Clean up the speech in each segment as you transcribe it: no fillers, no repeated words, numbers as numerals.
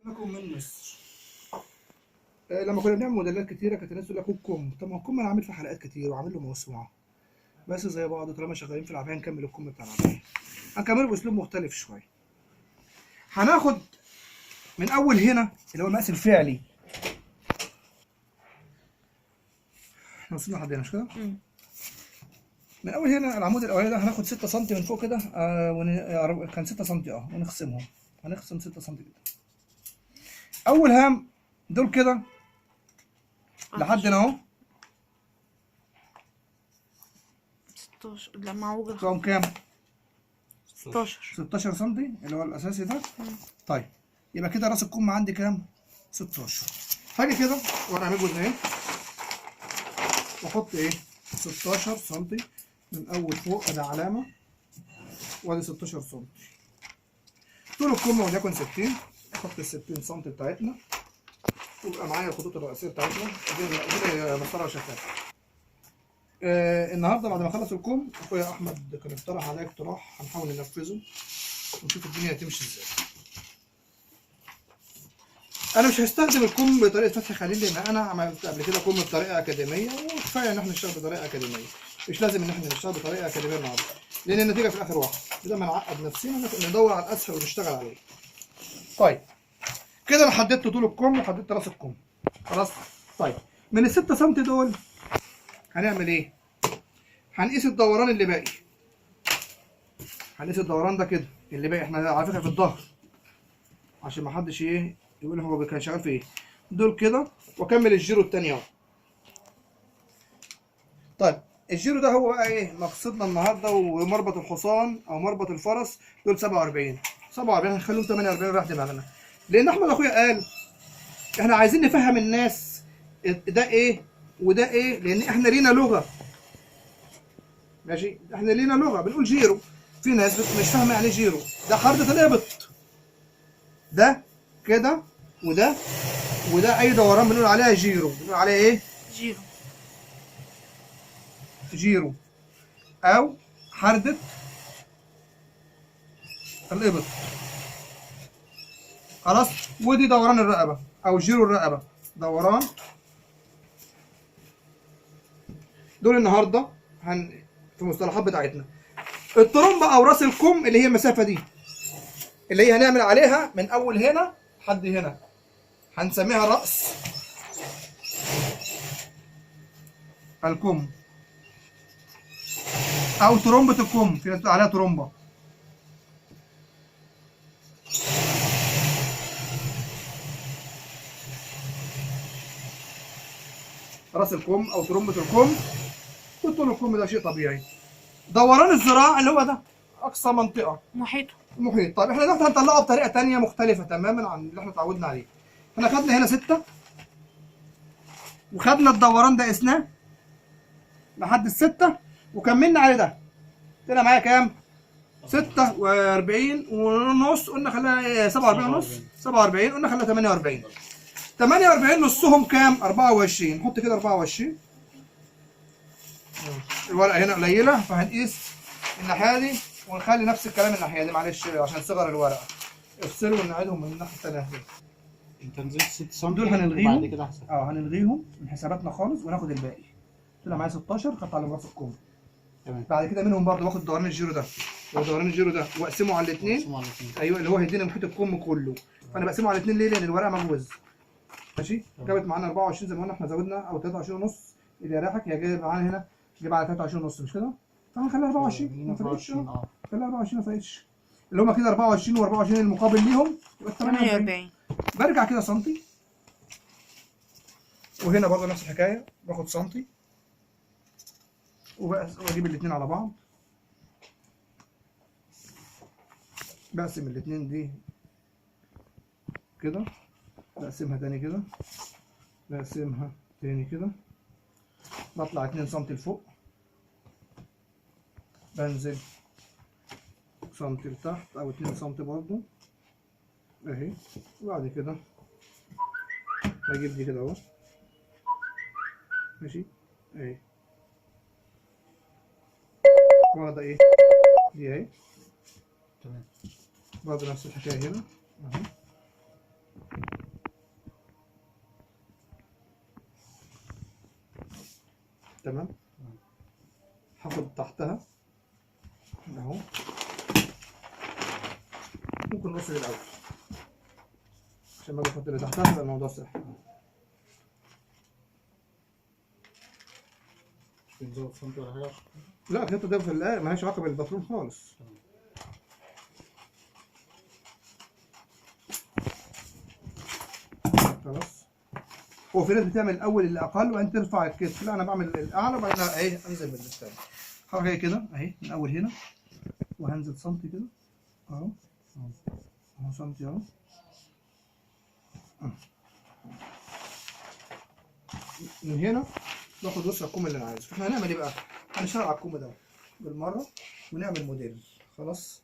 لكم من مصر. لما كنا بنعمل موديلات كتيره كانت الناس تقول لك الكم. طب ما الكم انا عامل فيه حلقات كتير وعامل له موسوعه، بس زي بعض. طالما شغالين في العبايه نكمل الكم بتاع العبايه، هنكمله باسلوب مختلف شويه. هناخد من اول هنا اللي هو المقاس الفعلي. احنا وصلنا لحد هنا مش كده؟ من اول هنا العمود الاولاني ده هناخد 6 سم من فوق كده، كان 6 سم ونخصمهم. هنخصم 6 سم كده. اول هام دول كده لحد هنا اهو. 16 لا معوجة بتوعهم كام؟ 16 سم اللي هو الاساسي ده. طيب يبقى كده راس الكم عندي كام؟ 16. هاجي كده وانا اعمل جزء واحط 16 سم من اول فوق. ادي علامه وادي 16 سم. طول الكم وليكن 60. احط ال 60 سم بتاعتنا ويبقى معايا الخطوط الرئيسيه بتاعتنا. دي مسطره شفافه. النهارده بعد ما اخلص الكم اخويا احمد كان اقترح عليا اقتراح هنحاول ننفذه ونشوف الدنيا هتمشي ازاي. انا مش هستخدم الكم بطريقه فتح خليل لان انا عملت قبل كده كم بطريقه اكاديميه، وكفايه ان احنا نشتغل بطريقه اكاديميه. مش لازم ان احنا نشتغل بطريقه اكاديميه النهارده لان النتيجه في الاخر واحده. بدل ما نعقد نفسنا ندور على الاسهل ونشتغل عليه. طيب كده انا حددت طول الكم وحددت راس الكم خلاص. طيب من ال 6 سم دول هنعمل ايه؟ هنقيس الدوران اللي باقي. هنقيس الدوران ده كده اللي باقي. احنا على فكره في الظهر عشان ما حدش يقول هو كان شغال في ايه. دول كده واكمل الجيرو التاني اهو. طيب الجيرو ده هو بقى مقصدنا النهارده ومربط الحصان او مربط الفرس. دول 47 هنخليهم 48 راح دماغنا. لان احمد اخويا قال احنا عايزين نفهم الناس ده ايه وده ايه، لان احنا لينا لغه. ماشي، احنا لينا لغه بنقول جيرو. في ناس مش فاهمه يعني جيرو. ده حركه الابط ده كده، وده اي دوران بنقول عليها جيرو. بنقول عليها ايه؟ جيرو او حردة الابط. خلاص. ودي دوران الرقبه او جيرو الرقبه. دوران دول النهارده في المصطلحات بتاعتنا. الترومبه او راس الكم اللي هي المسافه دي اللي هي هنعمل عليها من اول هنا لحد هنا هنسميها راس الكم او ترومبه الكم. في ناس بتقول عليها ترومبه. راس الكم او ترومبه الكم. وطول الكم ده شيء طبيعي. دوران الذراع اللي هو ده اقصى منطقه المحيط. طيب احنا دلوقتي هنطلعه بطريقه ثانيه مختلفه تماما عن اللي احنا اتعودنا عليه. احنا خدنا هنا 6 وخدنا الدوران ده قسناه لحد ال6 وكملنا على ده. طلع معايا كام؟ 46 ونص. قلنا خليها 47 ونص. 47 قلنا خليها 48. 48 نصهم كام؟ 24. نحط كده 24. الورقه هنا قليله فهنقيس الناحيه دي ونخلي نفس الكلام الناحيه دي. معلش عشان صغر الورقه افصلوا ونعيدهم من الناحيه الثانيه. انت نزلت 6 سم دول هنلغيهم بعد كده احسن. هنلغيهم من حساباتنا خالص وناخد الباقي. طلع معايا 16 خدت على راس الكم. تمام. بعد كده منهم برضه باخد دوران الجيرو ده ودوران الجيرو ده واقسمه على الاثنين. ايوه اللي هو هيدينا محيط الكم كله. فانا بقسمه على الاثنين ليه؟ لان الورقه مجوز. ماشي. جابت معانا 24 زي ما قلنا احنا زودنا او 23 ونص اللي يريحك. هي جايب معانا هنا جايب على 23 ونص مش كده؟ فهنخليها 24 ما فرقتش. خليها 24 ما فرقتش. اللي هم كده 24 و24 المقابل ليهم يبقى 48. برجع كده سنتي وهنا برضه نفس الحكايه باخد سنتي واجيب الاثنين على بعض. بقسم الاثنين دي كده، بقسمها تاني كده، بقسمها تاني كده، بطلع 2 سم لفوق، بنزل سم لتحت او 2 سم برضه اهي. وبعد كده بجيب دي كده اهو. ماشي اهي واخده دي اهي. تمام. برضه نفس الحكايه هنا اهو. تمام. هاخد تحتها اهو، ممكن نص الاول عشان ما اجي احط اللي تحتها يبقى الموضوع سهل. مش بنزود سنتي ولا حاجة؟ لا الخيط ده في الآخر مالهاش علاقة بالباترون خالص. خلاص. هو في ناس بتعمل الأول اللي أقل وبعدين ترفع الكتف، لا أنا بعمل الأعلى وبعدين إيه أنزل بالتاني. هروح جاي كده أهي من أول هنا وهنزل سنتي كده أهو، أهو سنتي أهو. من هنا باخد وسع الكم اللي أنا عايزه. فإحنا هنعمل إيه بقى؟ هنشتغل على الكم ده بالمرة ونعمل موديل. خلاص.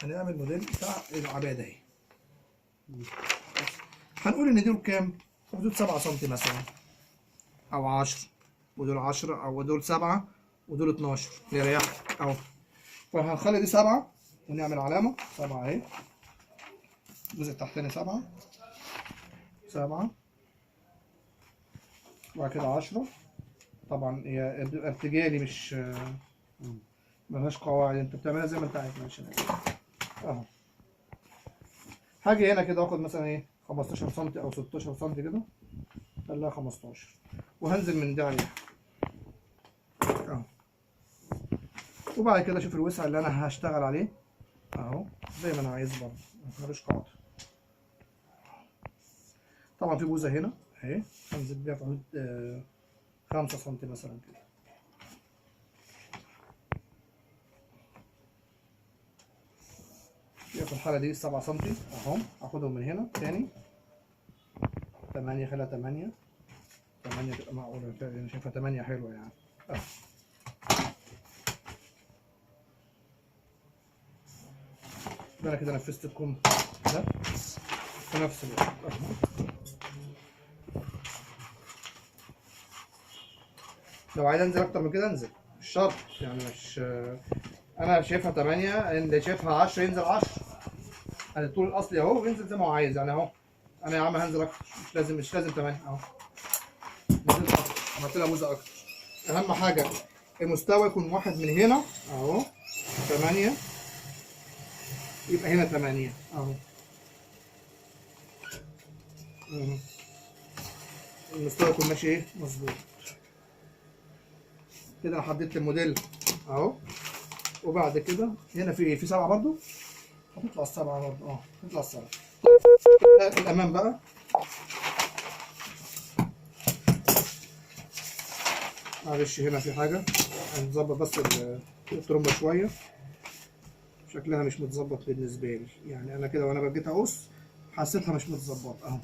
هنعمل موديل بتاع العباية ده اهي. هنقول ان دول كام؟ حدود 7 سم مثلا او 10 ودول 10 او دول 7 ودول 12 نريح اهو. فهنخلي دي 7 ونعمل علامة 7 اهي. الجزء التحتاني 7 7 وبعد كده 10. طبعا هي ارتجالي مش ملهاش قواعد، انت بتعملها زي ما انت عايز. ماشي اهو. هاجي هنا كده واخد مثلا ايه 15 سم او 16 سم كده، خليها 15 وهنزل من ده عليها اهو. وبعد كده اشوف الوسع اللي انا هشتغل عليه اهو زي ما انا عايز برضه، ملوش قاعده. طبعا في بوزه هنا اهي هنزل بيها في حدود 5 سم مثلا كده. في الحالة دي 7 سم اهو. هاخدهم من هنا تاني 8، خليها 8 تبقى معقولة. انا شايفها 8 حلوة يعني اهو. انا كده نفذت الكم ده في نفس الوقت اهو. لو عايز انزل اكتر من كده انزل، مش شرط يعني. مش انا شايفها 8، اللي شايفها 10 ينزل 10. انا الطول الاصلي اهو ينزل زي ما هو عايز يعني اهو. انا يا عم هنزل اكتر، مش لازم 8 اهو. نزلت اكتر، عملت لها موزه اكتر. اهم حاجه المستوى يكون واحد من هنا اهو 8 يبقى هنا 8 اهو. المستوى يكون ماشي ايه مظبوط كده. انا حددت الموديل اهو. وبعد كده هنا في ايه؟ في 7 برضو. هتطلع ال7 برضو اه، هتطلع ال7. الامام بقى معلش هنا في حاجه هنظبط بس الترومبه شويه، شكلها مش متظبط بالنسبه لي يعني. انا كده وانا جيت اقص حسيتها مش متظبط اهو.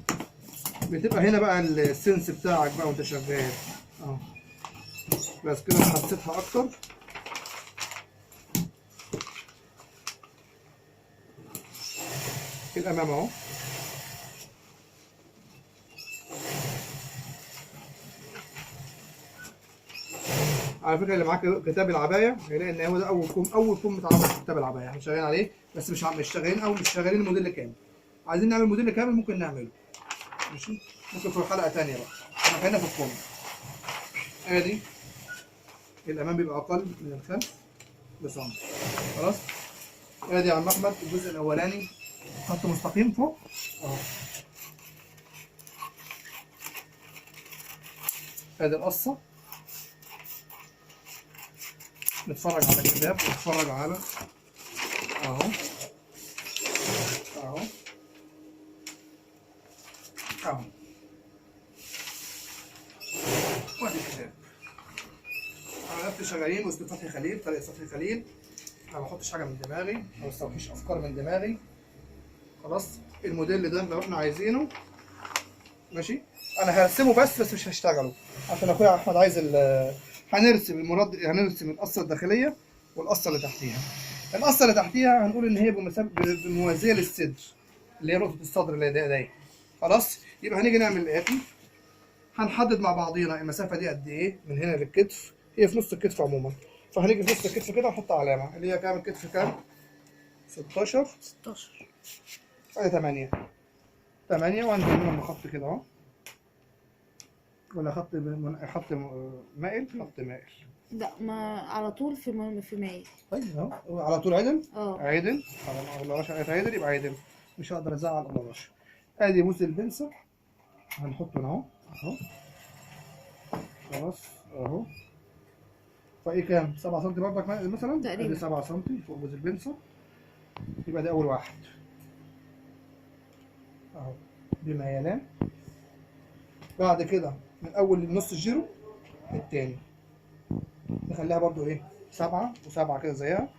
بتبقى هنا بقى السنس بتاعك بقى وانت شغال اهو. بس كده انا حسيتها اكتر. الامام اهو على فكره اللي معاك كتاب العبايه هيلاقي ان هو ده اول كوم اتعمل في كتاب العبايه. احنا شغالين عليه بس مش شغالين او مش شغالين الموديل كامل. عايزين نعمل موديل كامل ممكن نعمله ماشي، ممكن في حلقه ثانيه بقى. احنا خلينا في الكوم. ادي الامام بيبقى اقل من الخلف بسم. خلاص. ادي يا عم احمد الجزء الاولاني خط مستقيم فوق اهو. ادي القصه. نتفرج على الكتاب ونتفرج على اهو اهو اهو. وادي الكتاب. انا نفسي شغالين وسط فتحي خليل، طريقه فتحي خليل. انا ما بحطش حاجه من دماغي، ما بستوحيش افكار من دماغي. خلاص. الموديل ده لو احنا عايزينه ماشي انا هرسمه بس مش هشتغله عشان اخويا احمد عايز هنرسم هنرسم القصه الداخليه والقصه اللي تحتيها. القصه اللي تحتيها هنقول ان هي بموازيه للصدر اللي هي نقطه الصدر اللي ده. خلاص. يبقى هنيجي نعمل الاتي. هنحدد مع بعضينا المسافه دي قد ايه من هنا للكتف. هي في نص الكتف عموما، فهنيجي في نص الكتف كده ونحط علامه اللي هي كام. الكتف كام؟ 16 ادي 8 وهنزل منهم بخط كده اهو ولا خط خط مائل؟ خط مائل. لا، ما على طول في ماي. طيب اهو على طول عدل. اه. عدل. طالما الله رشا قالت عدل يبقى عدل. مش هقدر ازعل الله رشا. ادي بوز البنسة هنحطه هنا اهو. اهو خلاص اهو. فايه كام؟ 7 سم برضك مثلا؟ تقريبا. ادي 7 سم فوق بوز البنسة. يبقى ده اول واحد اهو بميلان. بعد كده من اول نص الجيرو التاني نخليها برضو ايه 7 و7 كده زيها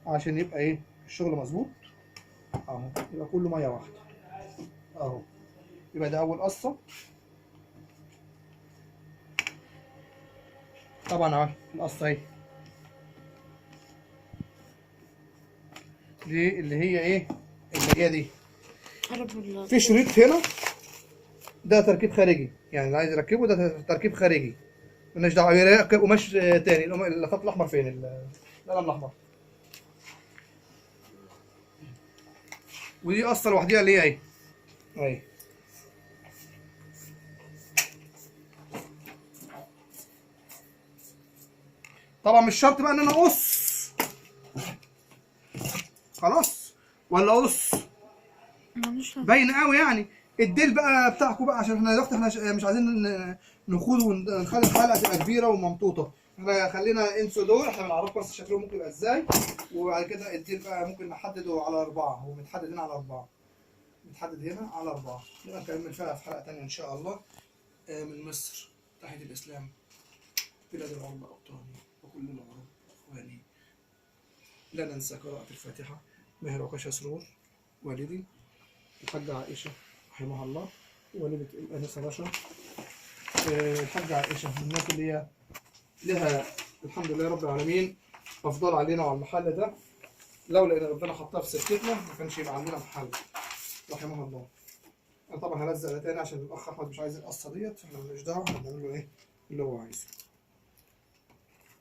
عشان يبقى ايه الشغل مظبوط اهو. يبقى كله ميه واحده اهو. يبقى ده اول قصه. طبعا اهو القصه اهي دي اللي هي ايه اللي جايه دي. في شريط هنا ده تركيب خارجي، يعني اللي عايز يركبه ده تركيب خارجي مالناش دعوه. يركب قماش تاني. الخط الاحمر فين؟ القلم الاحمر. ودي قصه لوحديها اللي هي اهي اهي. طبعا مش شرط بقى ان انا اقص خلاص ولا اقص باين قوي يعني. الديل بقى بتاعكم بقى عشان احنا دلوقتي احنا مش عايزين نخوض ونخلي الحلقه تبقى كبيره وممطوطه. احنا خلينا انسوا دول، احنا بنعرفكم بس شكلهم ممكن يبقى ازاي. وبعد كده الديل بقى ممكن نحدده على 4. هو متحدد هنا على 4. متحدد هنا على 4. نبقى نكمل فيها في حلقه ثانيه ان شاء الله. من مصر تحية الاسلام بلاد العرب اوطاني وكل العرب اخواني. لا ننسى قراءة الفاتحة. مهر وكشا سرور والدي الحاجة عائشة رحمها الله، والدة الأنسة رشا. الحاجة عائشة من الناس اللي هي لها الحمد لله رب العالمين أفضل علينا وعلى المحل ده. لولا إن ربنا حطها في سكتنا ما كانش يبقى عندنا محل رحمها الله. أنا طبعا هلزق ده تاني عشان الأخ أحمد مش عايز القصة ديت، فإحنا مالناش دعوة، إحنا بنعمل له إيه اللي هو عايزه.